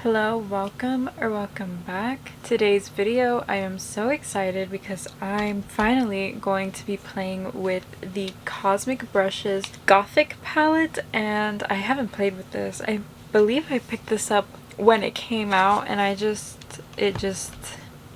Hello, welcome back. Today's video, I am so excited because I'm finally going to be playing with the Cosmic Brushes Gothic Palette, and I haven't played with this. I believe I picked this up when it came out, and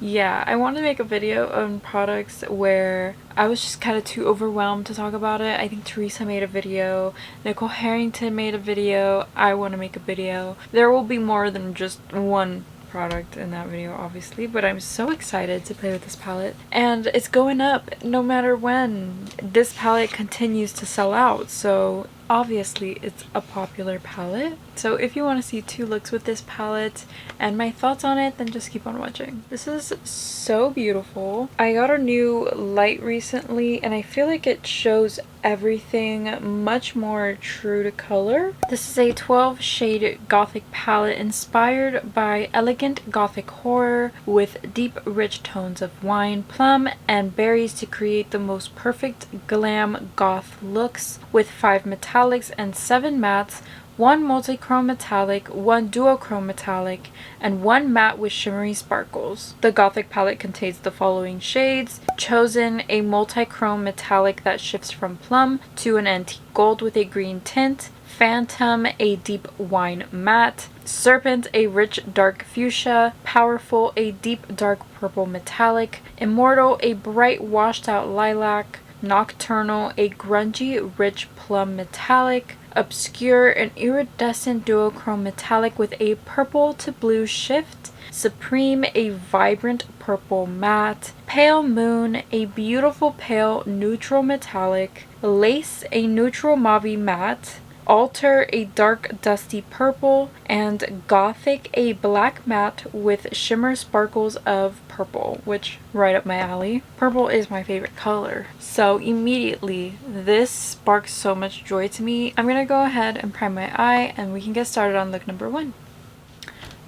yeah, I wanted to make a video on products where I was just kind of too overwhelmed to talk about it. I think Teresa made a video, Nicole Harrington made a video, I want to make a video. There will be more than just one product in that video, obviously, but I'm so excited to play with this palette. And it's going up no matter when. This palette continues to sell out, so obviously it's a popular palette. So if you want to see two looks with this palette and my thoughts on it, then just keep on watching. This is so beautiful. I got a new light recently and I feel like it shows everything much more true to color. This is a 12 shade gothic palette inspired by elegant gothic horror with deep rich tones of wine, plum, and berries to create the most perfect glam goth looks with 5 metallics and 7 mattes, 1 multi-chrome metallic, 1 duochrome metallic, and 1 matte with shimmery sparkles. The Gothic palette contains the following shades: Chosen, a multi-chrome metallic that shifts from plum to an antique gold with a green tint; Phantom, a deep wine matte; Serpent, a rich dark fuchsia; Powerful, a deep dark purple metallic; Immortal, a bright washed out lilac; Nocturnal, a grungy rich plum metallic; Obscure, an iridescent duochrome metallic with a purple to blue shift; Supreme, a vibrant purple matte; Pale Moon, a beautiful pale neutral metallic; Lace, a neutral mauve matte; Altar, a dark dusty purple; and Gothic, a black matte with shimmer sparkles of purple, which right up my alley. Purple is my favorite color. So immediately this sparks so much joy to me. I'm gonna go ahead and prime my eye and we can get started on look number 1.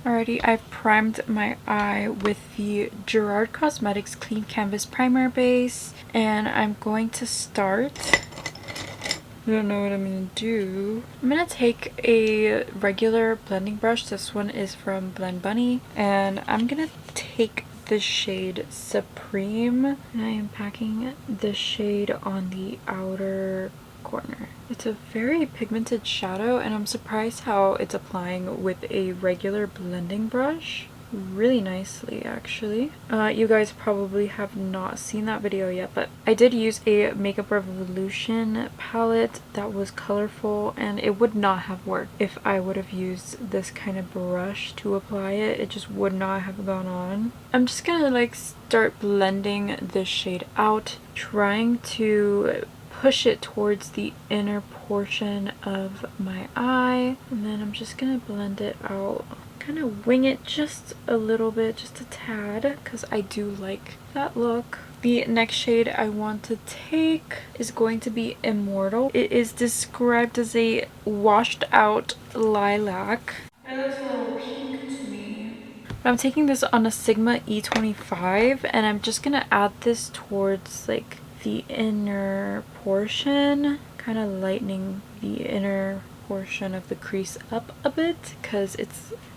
Alrighty, I've primed my eye with the Gerard Cosmetics Clean Canvas Primer Base, and I'm going to start. I don't know what I'm gonna do. I'm gonna take a regular blending brush. This one is from Blend Bunny, and I'm gonna take the shade Supreme, and I am packing the shade on the outer corner. It's a very pigmented shadow, and I'm surprised how it's applying with a regular blending brush really nicely, actually. You guys probably have not seen that video yet, but I did use a Makeup Revolution palette that was colorful, and it would not have worked if I would have used this kind of brush to apply it. It just would not have gone on. I'm just gonna like start blending this shade out, trying to push it towards the inner portion of my eye, and then I'm just gonna blend it out. Kind of wing it just a little bit, just a tad, because I do like that look. The next shade I want to take is going to be Immortal. It is described as a washed out lilac. It looks a little pink to me. But I'm taking this on a Sigma E25, and I'm just gonna add this towards like the inner portion, kind of lightening the inner portion of the crease up a bit, because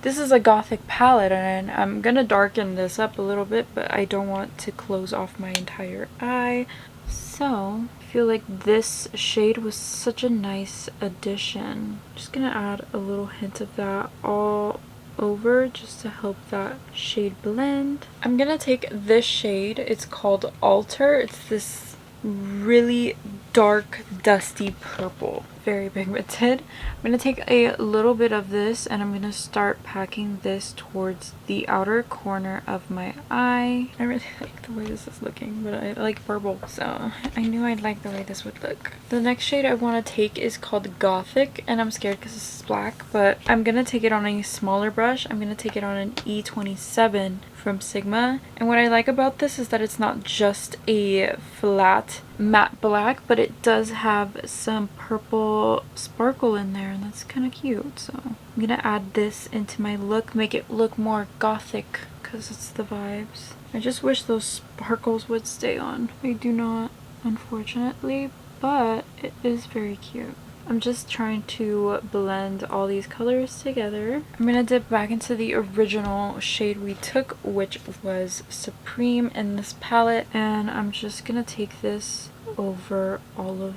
this is a gothic palette and I'm gonna darken this up a little bit, but I don't want to close off my entire eye. So I feel like this shade was such a nice addition. Just gonna add a little hint of that all over just to help that shade blend. I'm gonna take this shade, it's called Altar. It's this really dark dusty purple, very pigmented. I'm gonna take a little bit of this and I'm gonna start packing this towards the outer corner of my eye. I really like the way this is looking, but I like purple, so I knew I'd like the way this would look. The next shade I want to take is called Gothic, and I'm scared because this is black, but I'm gonna take it on a smaller brush. I'm gonna take it on an E27 from Sigma, and what I like about this is that it's not just a flat matte black, but it does have some purple sparkle in there, and that's kind of cute. So I'm gonna add this into my look, make it look more gothic because it's the vibes. I just wish those sparkles would stay on. They do not, unfortunately, but it is very cute. I'm just trying to blend all these colors together. I'm gonna dip back into the original shade we took, which was Supreme in this palette, and I'm just gonna take this over all of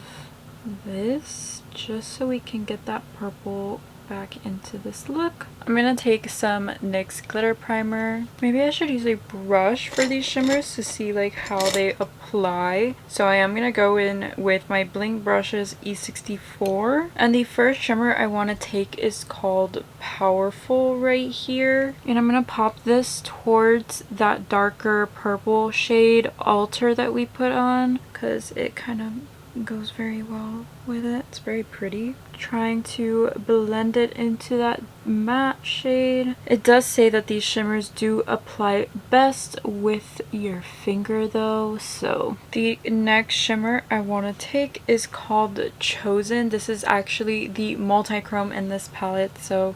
this just so we can get that purple back into this look. I'm gonna take some NYX glitter primer. Maybe I should use a brush for these shimmers to see like how they apply. So I am gonna go in with my Bling Brushes E64, and the first shimmer I want to take is called Powerful right here, and I'm gonna pop this towards that darker purple shade Alter that we put on because it kind of goes very well with it. It's very pretty. Trying to blend it into that matte shade. It does say that these shimmers do apply best with your finger though, so the next shimmer I want to take is called Chosen. This is actually the multi-chrome in this palette, so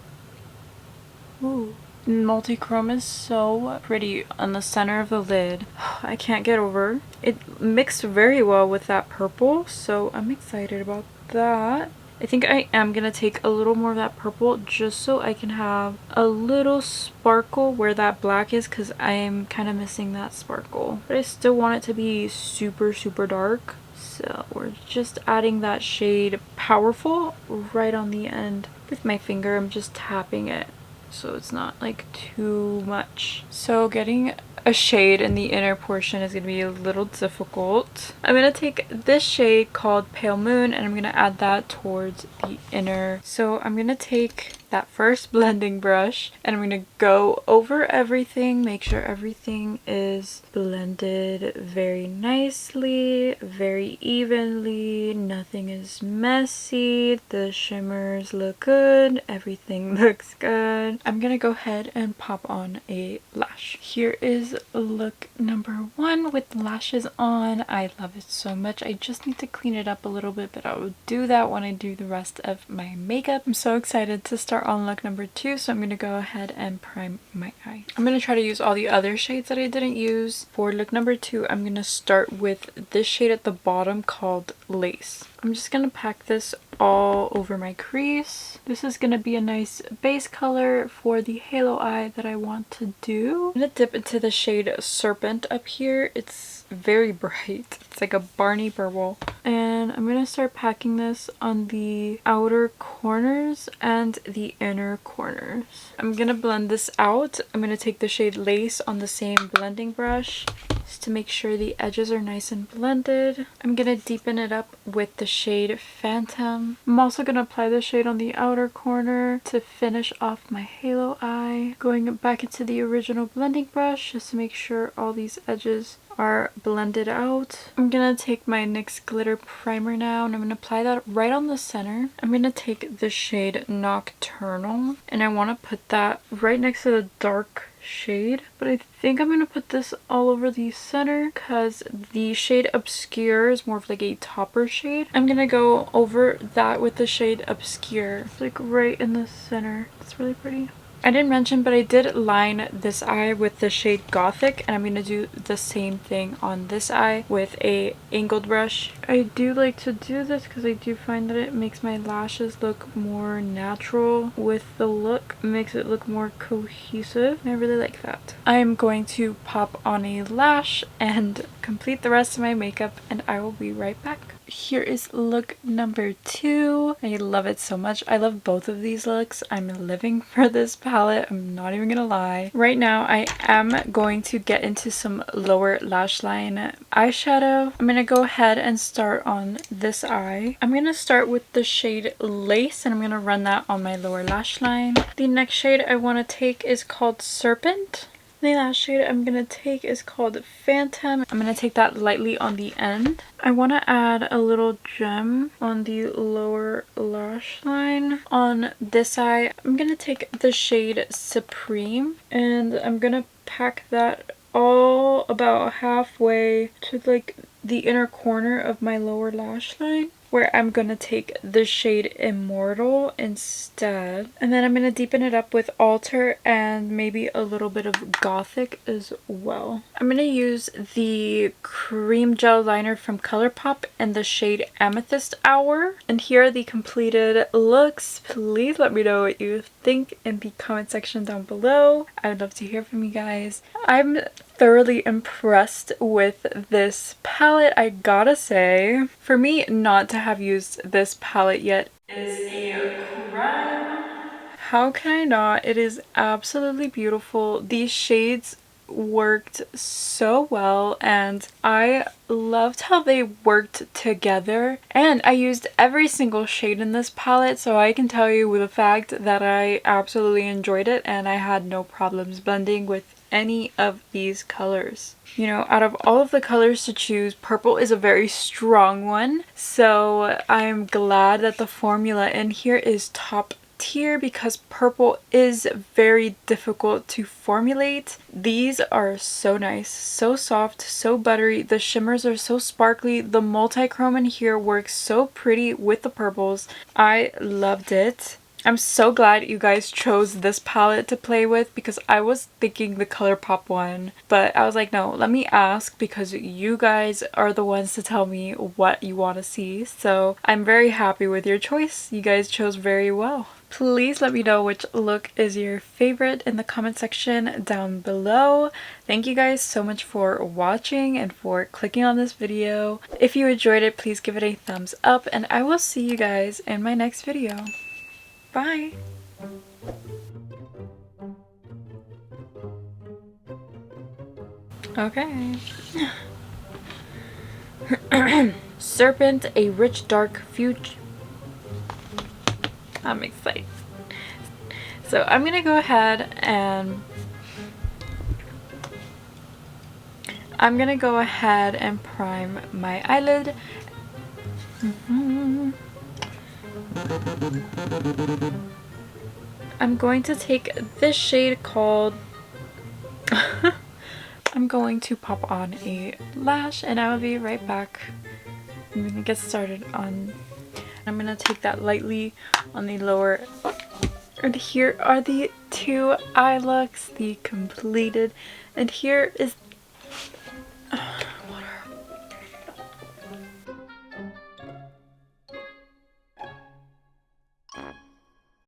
ooh. Multi-chrome is so pretty on the center of the lid. I can't get over. It mixed very well with that purple, so I'm excited about that. I think I am gonna take a little more of that purple just so I can have a little sparkle where that black is, because I am kind of missing that sparkle. But I still want it to be super, super dark. So we're just adding that shade Powerful right on the end. With my finger, I'm just tapping it so it's not like too much. So getting a shade in the inner portion is going to be a little difficult. I'm going to take this shade called Pale Moon and I'm going to add that towards the inner. So I'm going to take that first blending brush and I'm going to go over everything, make sure everything is blended very nicely, very evenly, nothing is messy, the shimmers look good, everything looks good. I'm going to go ahead and pop on a lash. Here is look number 1 with lashes on. I love it so much. I just need to clean it up a little bit, but I will do that when I do the rest of my makeup. I'm so excited to start on look number 2, so I'm going to go ahead and prime my eye. I'm going to try to use all the other shades that I didn't use. For look number 2, I'm going to start with this shade at the bottom called Lace. I'm just going to pack this all over my crease. This is going to be a nice base color for the halo eye that I want to do. I'm going to dip into the shade Serpent up here. It's very bright. It's like a Barney Burble. And I'm going to start packing this on the outer corners and the inner corners. I'm going to blend this out. I'm going to take the shade Lace on the same blending brush just to make sure the edges are nice and blended. I'm going to deepen it up with the shade Phantom. I'm also going to apply the shade on the outer corner to finish off my halo eye. Going back into the original blending brush just to make sure all these edges are blended out. I'm gonna take my NYX glitter primer now and I'm gonna apply that right on the center. I'm gonna take the shade Nocturnal and I want to put that right next to the dark shade, but I think I'm gonna put this all over the center because the shade Obscure is more of like a topper shade. I'm gonna go over that with the shade Obscure. It's like right in the center. It's really pretty. I didn't mention, but I did line this eye with the shade Gothic, and I'm going to do the same thing on this eye with a angled brush. I do like to do this because I do find that it makes my lashes look more natural with the look. It makes it look more cohesive, and I really like that. I am going to pop on a lash and complete the rest of my makeup, and I will be right back. Here is look number 2. I love it so much. I love both of these looks. I'm living for this palette. I'm not even gonna lie. Right now I am going to get into some lower lash line eyeshadow. I'm gonna go ahead and start on this eye. I'm gonna start with the shade Lace and I'm gonna run that on my lower lash line. The next shade I want to take is called Serpent. The last shade I'm going to take is called Phantom. I'm going to take that lightly on the end. I want to add a little gem on the lower lash line. On this eye, I'm going to take the shade Supreme and I'm going to pack that all about halfway to like the inner corner of my lower lash line where I'm gonna take the shade Immortal instead. And then I'm gonna deepen it up with Alter and maybe a little bit of Gothic as well. I'm gonna use the cream gel liner from ColourPop in the shade Amethyst Hour. And here are the completed looks. Please let me know what you think in the comment section down below. I would love to hear from you guys. I'm thoroughly impressed with this palette, I gotta say. For me not to have used this palette yet is a crime. How can I not? It is absolutely beautiful. These shades worked so well and I loved how they worked together, and I used every single shade in this palette, so I can tell you with the fact that I absolutely enjoyed it and I had no problems blending with any of these colors. You know, out of all of the colors to choose, purple is a very strong one, so I'm glad that the formula in here is top tier because purple is very difficult to formulate. These are so nice, so soft, so buttery. The shimmers are so sparkly. The multi-chrome in here works so pretty with the purples. I loved it. I'm so glad you guys chose this palette to play with because I was thinking the ColourPop one, but I was like, no, let me ask because you guys are the ones to tell me what you want to see. So I'm very happy with your choice. You guys chose very well. Please let me know which look is your favorite in the comment section down below. Thank you guys so much for watching and for clicking on this video. If you enjoyed it, please give it a thumbs up and I will see you guys in my next video. Bye! Okay. Serpent, a rich dark fuchsia. I'm excited. So I'm gonna go ahead and prime my eyelid. I'm going to take this shade called I'm going to pop on a lash and I will be right back. I'm gonna get started on. I'm gonna take that lightly on the lower. And here are the two eye looks, the completed. And here is